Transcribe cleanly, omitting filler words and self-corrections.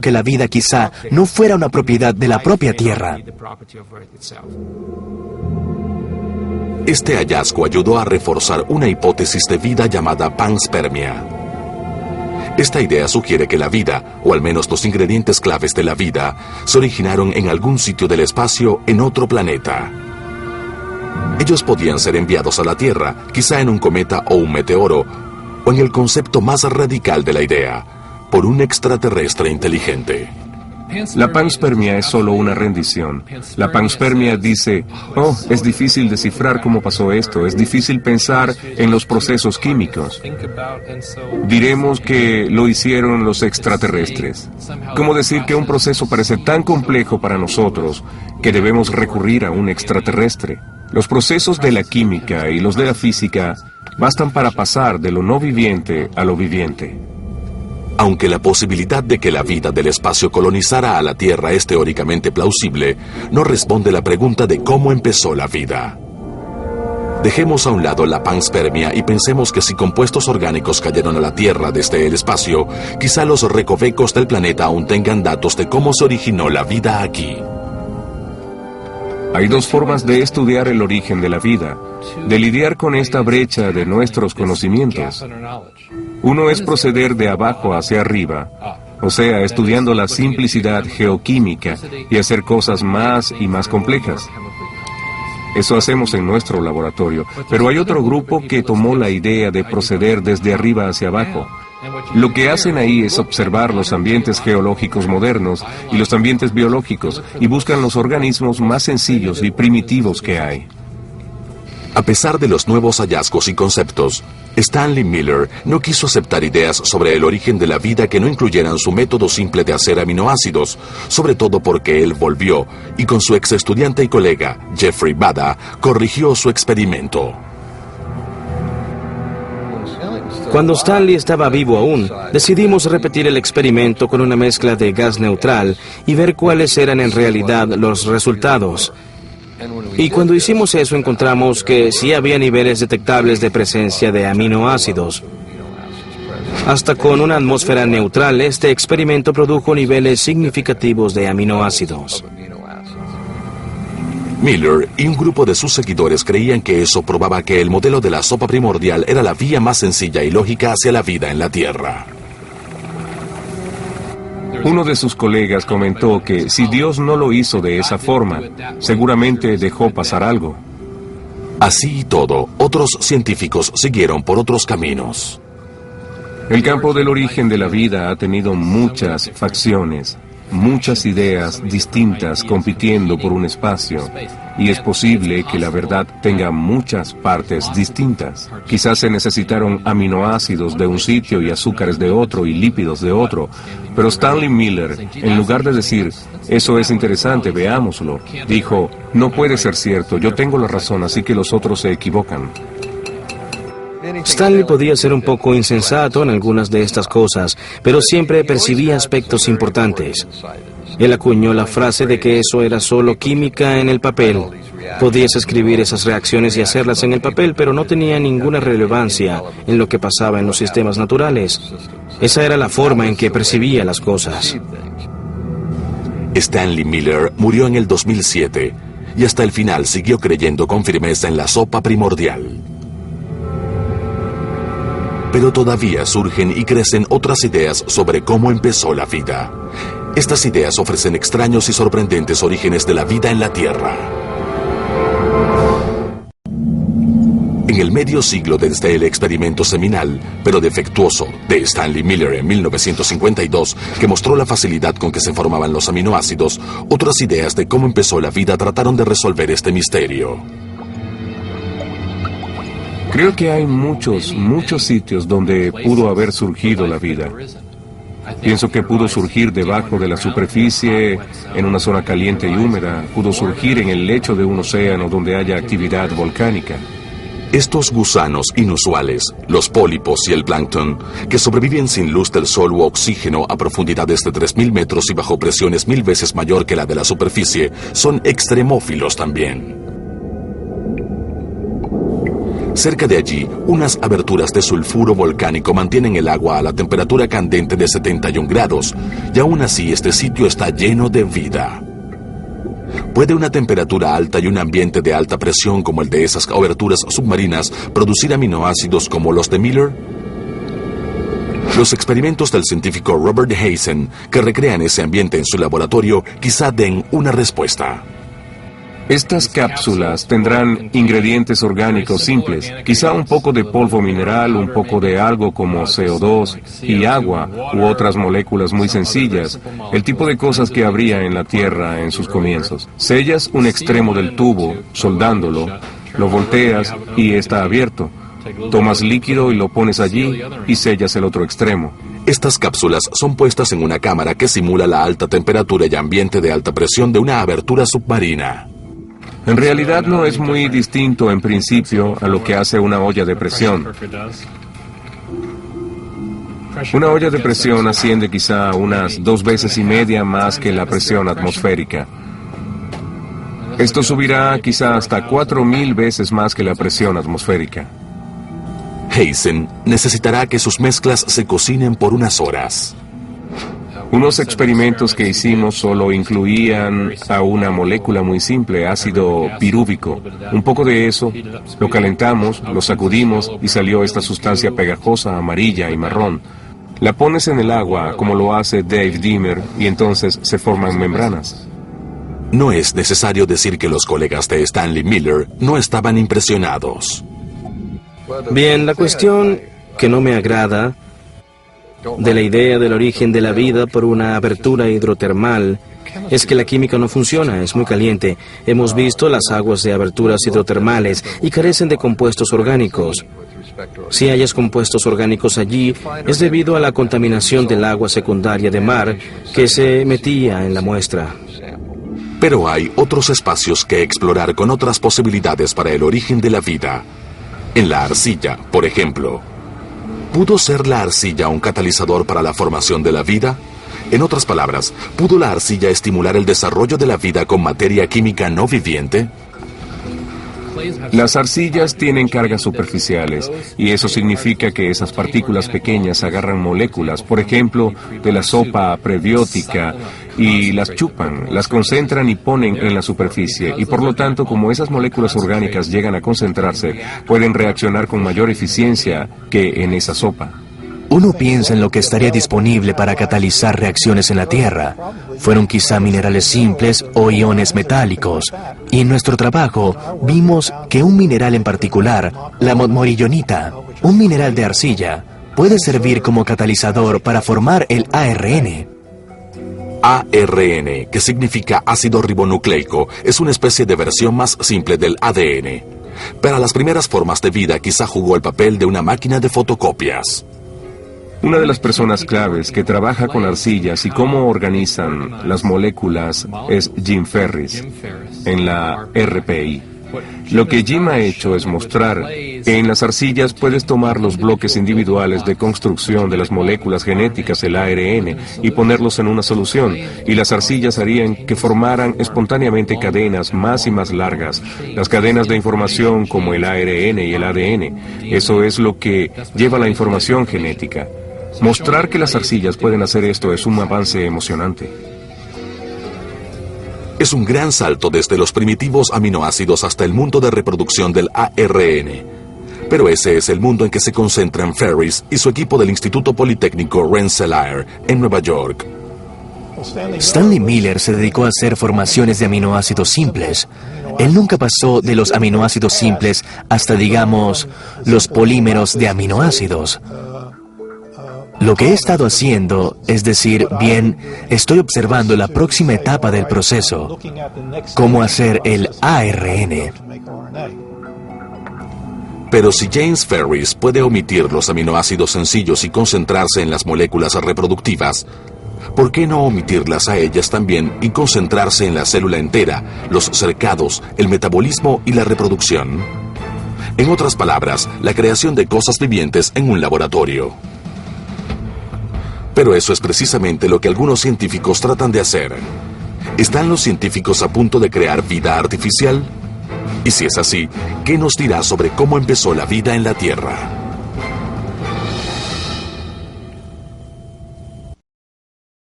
que la vida quizá no fuera una propiedad de la propia Tierra. Este hallazgo ayudó a reforzar una hipótesis de vida llamada panspermia. Esta idea sugiere que la vida, o al menos los ingredientes claves de la vida, se originaron en algún sitio del espacio en otro planeta. Ellos podían ser enviados a la Tierra, quizá en un cometa o un meteoro, o en el concepto más radical de la idea, por un extraterrestre inteligente. La panspermia es solo una rendición. La panspermia dice, oh, es difícil descifrar cómo pasó esto, es difícil pensar en los procesos químicos. Diremos que lo hicieron los extraterrestres. ¿Cómo decir que un proceso parece tan complejo para nosotros que debemos recurrir a un extraterrestre? Los procesos de la química y los de la física bastan para pasar de lo no viviente a lo viviente. Aunque la posibilidad de que la vida del espacio colonizara a la Tierra es teóricamente plausible, no responde la pregunta de cómo empezó la vida. Dejemos a un lado la panspermia y pensemos que si compuestos orgánicos cayeron a la Tierra desde el espacio, quizá los recovecos del planeta aún tengan datos de cómo se originó la vida aquí. Hay dos formas de estudiar el origen de la vida, de lidiar con esta brecha de nuestros conocimientos. Uno es proceder de abajo hacia arriba, o sea, estudiando la simplicidad geoquímica y hacer cosas más y más complejas. Eso hacemos en nuestro laboratorio, pero hay otro grupo que tomó la idea de proceder desde arriba hacia abajo. Lo que hacen ahí es observar los ambientes geológicos modernos y los ambientes biológicos y buscan los organismos más sencillos y primitivos que hay. A pesar de los nuevos hallazgos y conceptos, Stanley Miller no quiso aceptar ideas sobre el origen de la vida que no incluyeran su método simple de hacer aminoácidos, sobre todo porque él volvió y con su ex estudiante y colega, Jeffrey Bada, corrigió su experimento. Cuando Stanley estaba vivo aún, decidimos repetir el experimento con una mezcla de gas neutral y ver cuáles eran en realidad los resultados. Y cuando hicimos eso encontramos que sí había niveles detectables de presencia de aminoácidos. Hasta con una atmósfera neutral, este experimento produjo niveles significativos de aminoácidos. Miller y un grupo de sus seguidores creían que eso probaba que el modelo de la sopa primordial era la vía más sencilla y lógica hacia la vida en la Tierra. Uno de sus colegas comentó que si Dios no lo hizo de esa forma, seguramente dejó pasar algo. Así y todo, otros científicos siguieron por otros caminos. El campo del origen de la vida ha tenido muchas facciones, muchas ideas distintas compitiendo por un espacio, y es posible que la verdad tenga muchas partes distintas. Quizás se necesitaron aminoácidos de un sitio y azúcares de otro y lípidos de otro, pero Stanley Miller, en lugar de decir, eso es interesante, veámoslo, dijo, no puede ser cierto, yo tengo la razón, así que los otros se equivocan. Stanley podía ser un poco insensato en algunas de estas cosas, pero siempre percibía aspectos importantes. Él acuñó la frase de que eso era solo química en el papel. Podías escribir esas reacciones y hacerlas en el papel, pero no tenía ninguna relevancia en lo que pasaba en los sistemas naturales. Esa era la forma en que percibía las cosas. Stanley Miller murió en el 2007 y hasta el final siguió creyendo con firmeza en la sopa primordial. Pero todavía surgen y crecen otras ideas sobre cómo empezó la vida. Estas ideas ofrecen extraños y sorprendentes orígenes de la vida en la Tierra. En el medio siglo desde el experimento seminal, pero defectuoso, de Stanley Miller en 1952, que mostró la facilidad con que se formaban los aminoácidos, otras ideas de cómo empezó la vida trataron de resolver este misterio. Creo que hay muchos sitios donde pudo haber surgido la vida. Pienso que pudo surgir debajo de la superficie, en una zona caliente y húmeda, pudo surgir en el lecho de un océano donde haya actividad volcánica. Estos gusanos inusuales, los pólipos y el plancton, que sobreviven sin luz del sol u oxígeno a profundidades de 3.000 metros y bajo presiones 1000 veces mayor que la de la superficie, son extremófilos también. Cerca de allí, unas aberturas de sulfuro volcánico mantienen el agua a la temperatura candente de 71 grados, y aún así este sitio está lleno de vida. ¿Puede una temperatura alta y un ambiente de alta presión como el de esas aberturas submarinas producir aminoácidos como los de Miller? Los experimentos del científico Robert Hazen, que recrean ese ambiente en su laboratorio, quizá den una respuesta. Estas cápsulas tendrán ingredientes orgánicos simples, quizá un poco de polvo mineral, un poco de algo como CO2 y agua u otras moléculas muy sencillas, el tipo de cosas que habría en la Tierra en sus comienzos. Sellas un extremo del tubo, soldándolo, lo volteas y está abierto. Tomas líquido y lo pones allí y sellas el otro extremo. Estas cápsulas son puestas en una cámara que simula la alta temperatura y ambiente de alta presión de una abertura submarina. En realidad no es muy distinto en principio a lo que hace una olla de presión. Una olla de presión asciende quizá unas 2,5 veces más que la presión atmosférica. Esto subirá quizá hasta 4,000 veces más que la presión atmosférica. Hazen necesitará que sus mezclas se cocinen por unas horas. Unos experimentos que hicimos solo incluían a una molécula muy simple, ácido pirúvico. Un poco de eso, lo calentamos, lo sacudimos y salió esta sustancia pegajosa, amarilla y marrón. La pones en el agua, como lo hace Dave Dimmer, y entonces se forman membranas. No es necesario decir que los colegas de Stanley Miller no estaban impresionados. Bien, la cuestión que no me agrada de la idea del origen de la vida por una abertura hidrotermal es que la química no funciona, es muy caliente. Hemos visto las aguas de aberturas hidrotermales y carecen de compuestos orgánicos. Si hayas compuestos orgánicos allí, es debido a la contaminación del agua secundaria de mar que se metía en la muestra. Pero hay otros espacios que explorar con otras posibilidades para el origen de la vida. En la arcilla, por ejemplo. ¿Pudo ser la arcilla un catalizador para la formación de la vida? En otras palabras, ¿pudo la arcilla estimular el desarrollo de la vida con materia química no viviente? Las arcillas tienen cargas superficiales y eso significa que esas partículas pequeñas agarran moléculas, por ejemplo, de la sopa prebiótica y las chupan, las concentran y ponen en la superficie y por lo tanto, como esas moléculas orgánicas llegan a concentrarse, pueden reaccionar con mayor eficiencia que en esa sopa. Uno piensa en lo que estaría disponible para catalizar reacciones en la Tierra. Fueron quizá minerales simples o iones metálicos. Y en nuestro trabajo vimos que un mineral en particular, la morillonita, un mineral de arcilla, puede servir como catalizador para formar el ARN. ARN, que significa ácido ribonucleico, es una especie de versión más simple del ADN. Para las primeras formas de vida quizá jugó el papel de una máquina de fotocopias. Una de las personas claves que trabaja con arcillas y cómo organizan las moléculas es Jim Ferris, en la RPI. Lo que Jim ha hecho es mostrar que en las arcillas puedes tomar los bloques individuales de construcción de las moléculas genéticas, el ARN, y ponerlos en una solución, y las arcillas harían que formaran espontáneamente cadenas más y más largas, las cadenas de información como el ARN y el ADN. Eso es lo que lleva la información genética. Mostrar que las arcillas pueden hacer esto es un avance emocionante. Es un gran salto desde los primitivos aminoácidos hasta el mundo de reproducción del ARN. Pero ese es el mundo en que se concentran Ferris y su equipo del Instituto Politécnico Rensselaer, en Nueva York. Stanley Miller se dedicó a hacer formaciones de aminoácidos simples. Él nunca pasó de los aminoácidos simples hasta, digamos, los polímeros de aminoácidos. Lo que he estado haciendo es decir, bien, estoy observando la próxima etapa del proceso, cómo hacer el ARN. Pero si James Ferris puede omitir los aminoácidos sencillos y concentrarse en las moléculas reproductivas, ¿por qué no omitirlas a ellas también y concentrarse en la célula entera, los cercados, el metabolismo y la reproducción? En otras palabras, la creación de cosas vivientes en un laboratorio. Pero eso es precisamente lo que algunos científicos tratan de hacer. ¿Están los científicos a punto de crear vida artificial? Y si es así, ¿qué nos dirá sobre cómo empezó la vida en la Tierra?